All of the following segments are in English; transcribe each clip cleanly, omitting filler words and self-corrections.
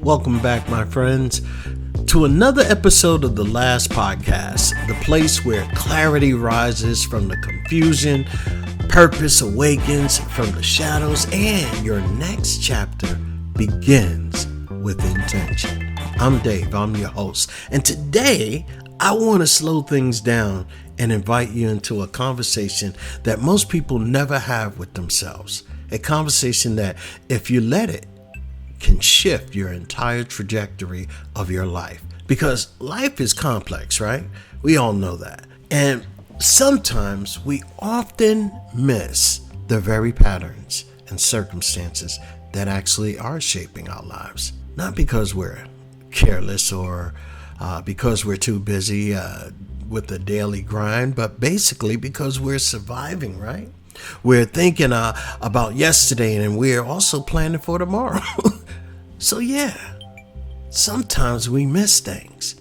Welcome back, my friends, to another episode of The Last Podcast, the place where clarity rises from the confusion, purpose awakens from the shadows, and your next chapter begins with intention. I'm Dave, I'm your host, and today I want to slow things down and invite you into a conversation that most people never have with themselves. A conversation that, if you let it, can shift your entire trajectory of your life. Because life is complex, right? We all know that. And sometimes we often miss the very patterns and circumstances that actually are shaping our lives. Not because we're careless or because we're too busy with the daily grind, but basically because we're surviving, right? We're thinking about yesterday, and we're also planning for tomorrow. So yeah, sometimes we miss things.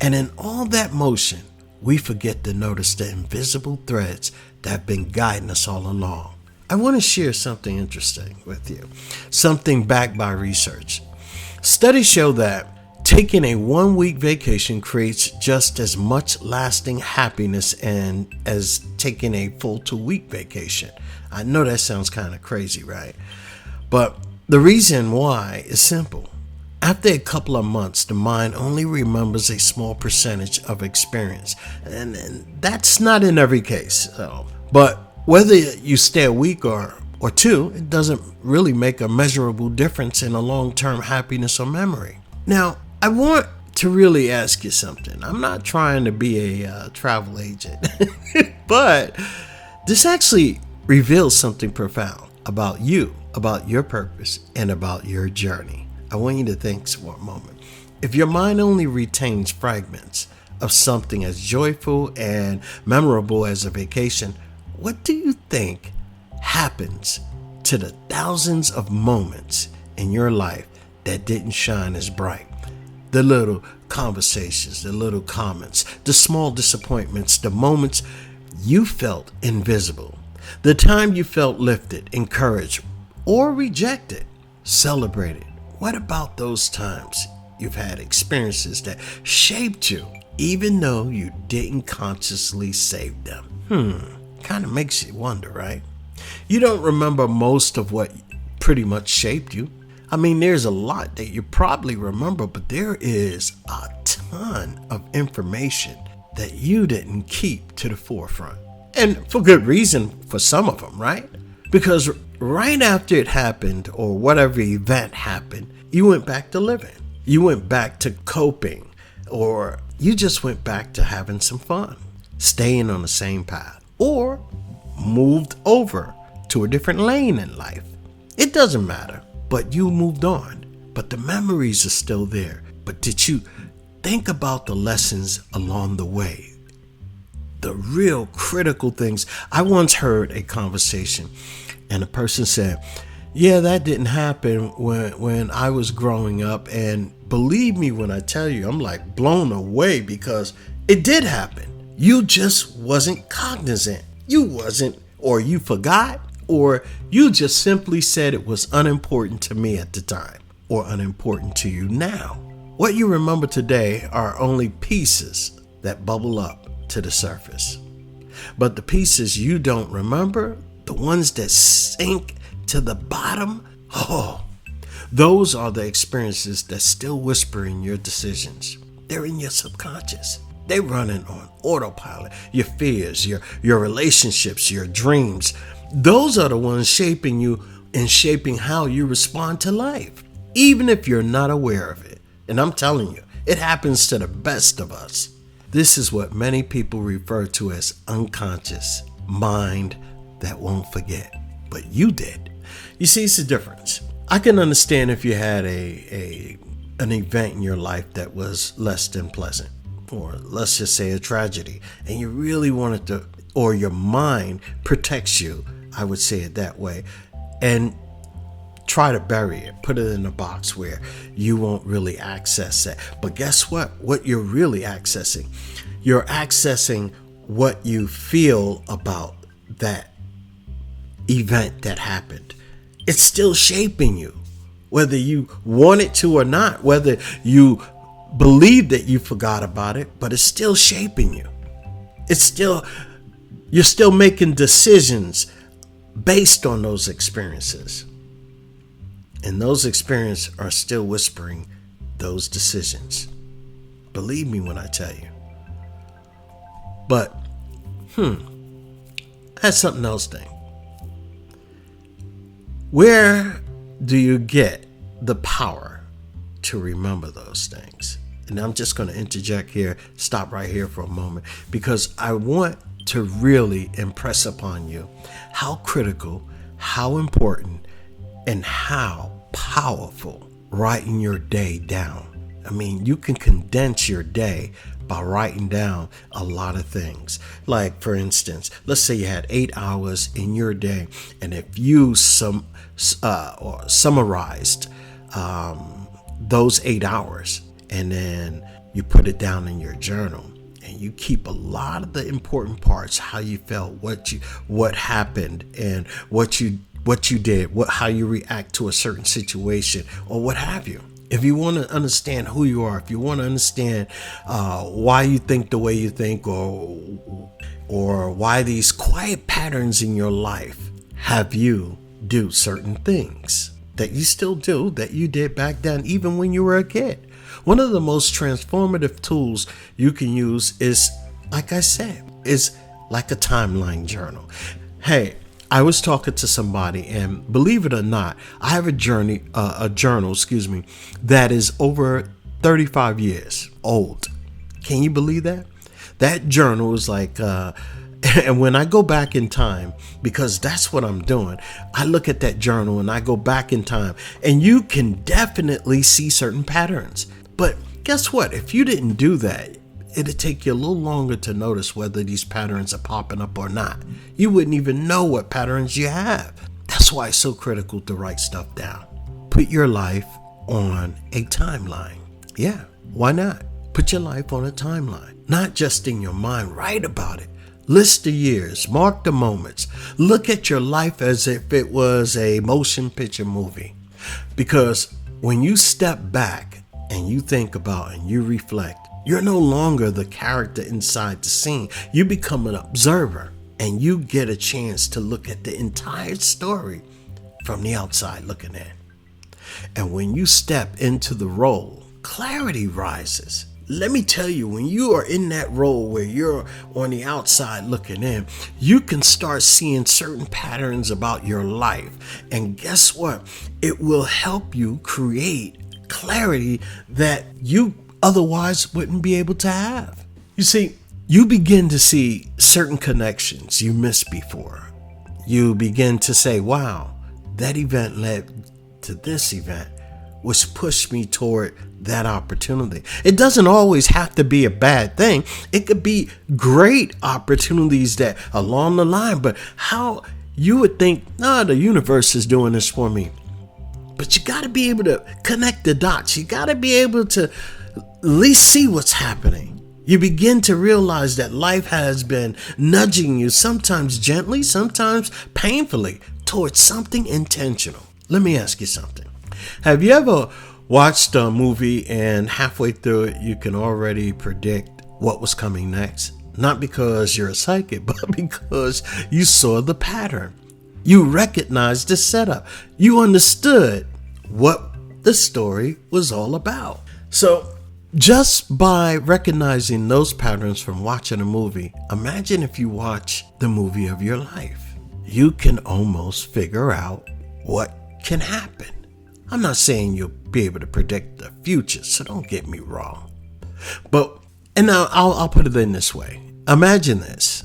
And in all that motion, we forget to notice the invisible threads that have been guiding us all along. I want to share something interesting with you, something backed by research. Studies show that taking a 1-week vacation creates just as much lasting happiness as taking a full 2-week vacation. I know that sounds kind of crazy, right? But the reason why is simple. After a couple of months, the mind only remembers a small percentage of experience. And that's not in every case. But whether you stay a week or two, it doesn't really make a measurable difference in a long-term happiness or memory. Now, I want to really ask you something. I'm not trying to be a travel agent, but this actually reveals something profound about you, about your purpose, and about your journey. I want you to think for a moment. If your mind only retains fragments of something as joyful and memorable as a vacation, what do you think happens to the thousands of moments in your life that didn't shine as bright? The little conversations, the little comments, the small disappointments, the moments you felt invisible, the time you felt lifted, encouraged, or rejected, celebrated. What about those times you've had experiences that shaped you, even though you didn't consciously save them? Kind of makes you wonder, right? You don't remember most of what pretty much shaped you. I mean, there's a lot that you probably remember, but there is a ton of information that you didn't keep to the forefront. And for good reason for some of them, right? Because right after it happened, or whatever event happened, you went back to living. You went back to coping, or you just went back to having some fun, staying on the same path, or moved over to a different lane in life. It doesn't matter. But you moved on. But the memories are still there. But did you think about the lessons along the way? The real critical things. I once heard a conversation and a person said, yeah, that didn't happen when I was growing up. And believe me when I tell you, I'm like blown away, because it did happen. You just wasn't cognizant. You wasn't, or you forgot, or you just simply said it was unimportant to me at the time, or unimportant to you now. What you remember today are only pieces that bubble up to the surface. But the pieces you don't remember, the ones that sink to the bottom, those are the experiences that still whisper in your decisions. They're in your subconscious. They're running on autopilot. Your fears, your relationships, your dreams. Those are the ones shaping you and shaping how you respond to life, even if you're not aware of it. And I'm telling you, it happens to the best of us. This is what many people refer to as unconscious mind that won't forget. But you did. You see, it's a difference. I can understand if you had an event in your life that was less than pleasant, or let's just say a tragedy, and you really wanted to, or your mind protects you, I would say it that way, and try to bury it, put it in a box where you won't really access it. But guess what? What you're really accessing, you're accessing what you feel about that event that happened. It's still shaping you. whether you wanted to or not, whether you believe that you forgot about it, but it's still shaping you. You're still making decisions based on those experiences. And those experiences are still whispering those decisions. Believe me when I tell you. But, that's something else thing. Where do you get the power to remember those things? And I'm just going to interject here, stop right here for a moment, because I want to really impress upon you how critical, how important, and how powerful writing your day down. I mean, you can condense your day by writing down a lot of things. Like, for instance, let's say you had 8 hours in your day, and if you summarized those 8 hours, and then you put it down in your journal, and you keep a lot of the important parts, how you felt, what happened, and what you did, how you react to a certain situation, or what have you. If you want to understand who you are, if you want to understand why you think the way you think, or why these quiet patterns in your life have you do certain things that you still do, that you did back then, even when you were a kid. One of the most transformative tools you can use is, like I said, is like a timeline journal. Hey, I was talking to somebody, and believe it or not, I have a journal, that is over 35 years old. Can you believe that? That journal is like, and when I go back in time, because that's what I'm doing, I look at that journal and I go back in time, and you can definitely see certain patterns. But guess what? If you didn't do that, it'd take you a little longer to notice whether these patterns are popping up or not. You wouldn't even know what patterns you have. That's why it's so critical to write stuff down. Put your life on a timeline. Yeah, why not? Put your life on a timeline. Not just in your mind, write about it. List the years, mark the moments. Look at your life as if it was a motion picture movie. Because when you step back and you think about and you reflect, you're no longer the character inside the scene. You become an observer, and you get a chance to look at the entire story from the outside looking in. And when you step into the role, clarity rises. Let me tell you, when you are in that role where you're on the outside looking in, you can start seeing certain patterns about your life. And guess what? It will help you create clarity that you otherwise wouldn't be able to have. You see, you begin to see certain connections you missed before. You begin to say, wow, that event led to this event, which pushed me toward that opportunity. It doesn't always have to be a bad thing. It could be great opportunities that along the line, but how you would think, the universe is doing this for me. But you got to be able to connect the dots. You got to be able to at least see what's happening. You begin to realize that life has been nudging you, sometimes gently, sometimes painfully, towards something intentional. Let me ask you something. Have you ever watched a movie and halfway through it, you can already predict what was coming next? Not because you're a psychic, but because you saw the pattern. You recognized the setup. You understood what the story was all about. So just by recognizing those patterns from watching a movie, imagine if you watch the movie of your life. You can almost figure out what can happen. I'm not saying you'll be able to predict the future, so don't get me wrong. And now I'll put it in this way. Imagine this.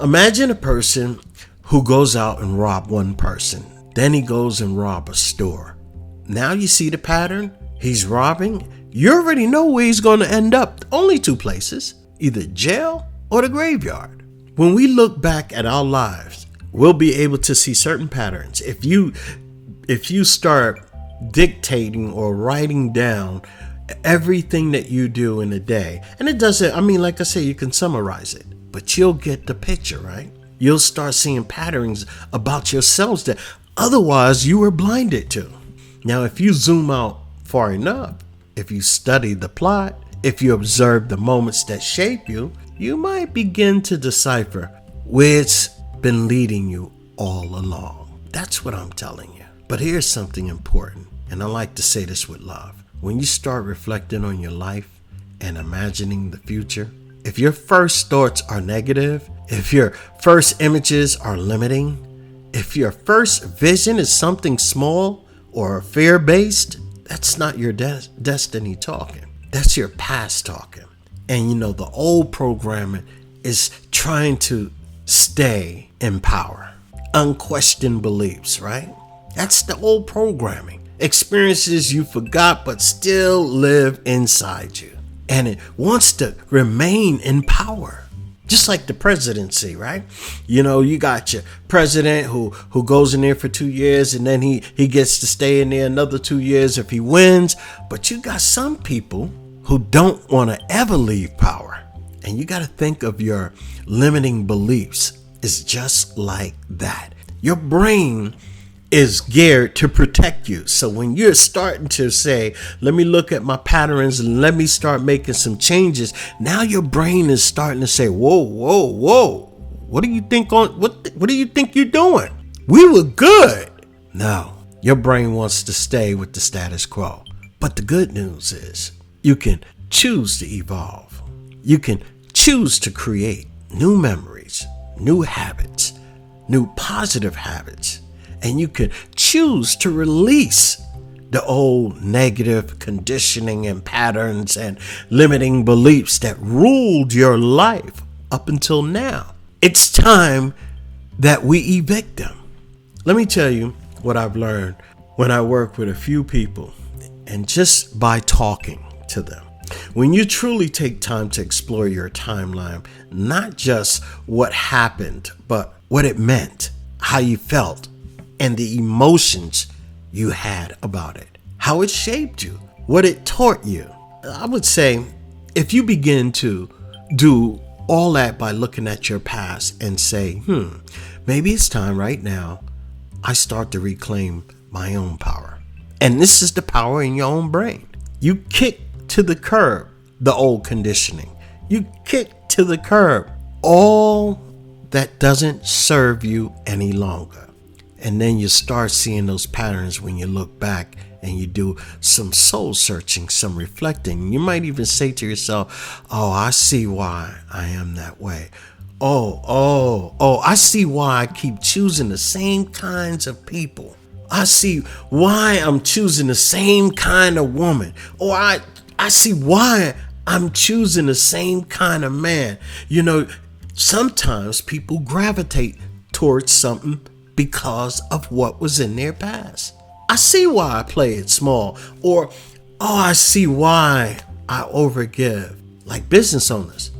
Imagine a person who goes out and rob one person. Then he goes and rob a store. Now you see the pattern. He's robbing. You already know where he's going to end up. Only two places, either jail or the graveyard. When we look back at our lives, we'll be able to see certain patterns. If you start dictating or writing down everything that you do in a day, and it doesn't, like I say, you can summarize it, but you'll get the picture, right? You'll start seeing patterns about yourselves that otherwise you were blinded to. Now, if you zoom out far enough, if you study the plot, if you observe the moments that shape you, you might begin to decipher where it's been leading you all along. That's what I'm telling you. But here's something important, and I like to say this with love. When you start reflecting on your life and imagining the future, if your first thoughts are negative, if your first images are limiting, if your first vision is something small or fear-based, that's not your destiny talking. That's your past talking. And the old programming is trying to stay in power. Unquestioned beliefs, right? That's the old programming. Experiences you forgot but still live inside you. And it wants to remain in power. Just like the presidency, right? You got your president who goes in there for 2 years and then he gets to stay in there another 2 years if he wins. But you got some people who don't want to ever leave power. And you got to think of your limiting beliefs. It's just like that. Your brain is geared to protect you. So when you're starting to say, let me look at my patterns and let me start making some changes, now your brain is starting to say, whoa. What do you think what do you think you're doing? We were good. No, your brain wants to stay with the status quo. But the good news is you can choose to evolve. You can choose to create new memories, new habits, new positive habits. And you can choose to release the old negative conditioning and patterns and limiting beliefs that ruled your life up until now. It's time that we evict them. Let me tell you what I've learned when I work with a few people and just by talking to them. When you truly take time to explore your timeline, not just what happened, but what it meant, how you felt, and the emotions you had about it, how it shaped you, what it taught you. I would say if you begin to do all that by looking at your past and say, maybe it's time right now I start to reclaim my own power. And this is the power in your own brain. You kick to the curb the old conditioning. You kick to the curb all that doesn't serve you any longer. And then you start seeing those patterns when you look back and you do some soul searching, some reflecting. You might even say to yourself, I see why I am that way. I see why I keep choosing the same kinds of people. I see why I'm choosing the same kind of woman. I see why I'm choosing the same kind of man. Sometimes people gravitate towards something because of what was in their past. I see why I play it small, or I see why I overgive. Like business owners,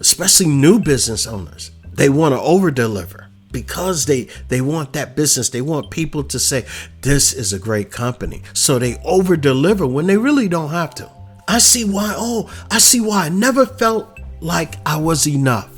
especially new business owners, they want to overdeliver because they want that business. They want people to say, this is a great company. So they overdeliver when they really don't have to. I see why I never felt like I was enough.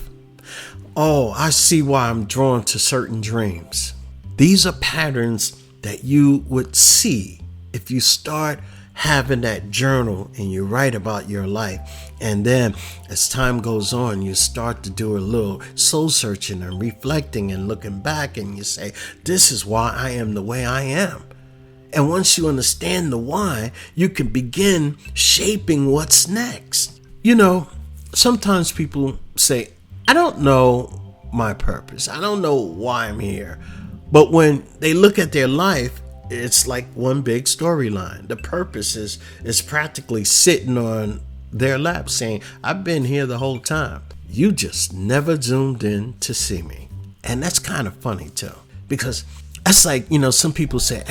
I see why I'm drawn to certain dreams. These are patterns that you would see if you start having that journal and you write about your life. And then as time goes on, you start to do a little soul searching and reflecting and looking back, and you say, this is why I am the way I am. And once you understand the why, you can begin shaping what's next. Sometimes people say, I don't know my purpose. I don't know why I'm here. But when they look at their life, it's like one big storyline. The purpose is practically sitting on their lap saying, I've been here the whole time. You just never zoomed in to see me. And that's kind of funny too, because that's like, some people say,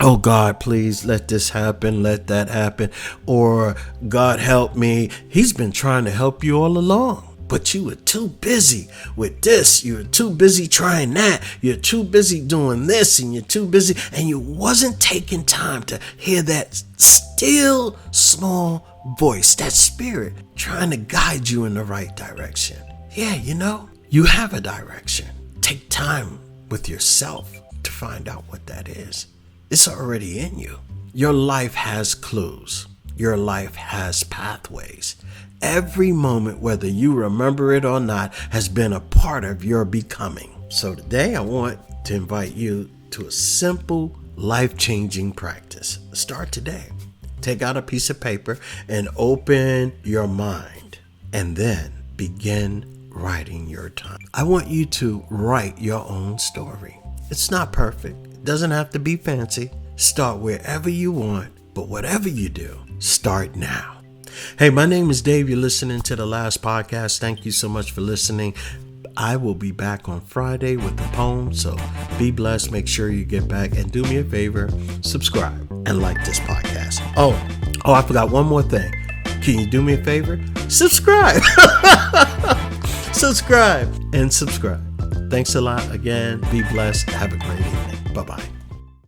oh God, please let this happen, let that happen, or God help me. He's been trying to help you all along. But you were too busy with this. You were too busy trying that. You're too busy doing this, and you're too busy. And you wasn't taking time to hear that still small voice, that spirit trying to guide you in the right direction. Yeah, you have a direction. Take time with yourself to find out what that is. It's already in you. Your life has clues. Your life has pathways. Every moment, whether you remember it or not, has been a part of your becoming. So today I want to invite you to a simple, life-changing practice. Start today. Take out a piece of paper and open your mind, and then begin writing your time. I want you to write your own story. It's not perfect. It doesn't have to be fancy. Start wherever you want, but whatever you do, start now. Hey, my name is Dave. You're listening to the last podcast. Thank you so much for listening. I will be back on Friday with the poem, so be blessed. Make sure you get back and do me a favor, subscribe and like this podcast. Oh, I forgot one more thing. Can you do me a favor? Subscribe. Subscribe. Thanks a lot again. Be blessed. Have a great evening. Bye-bye.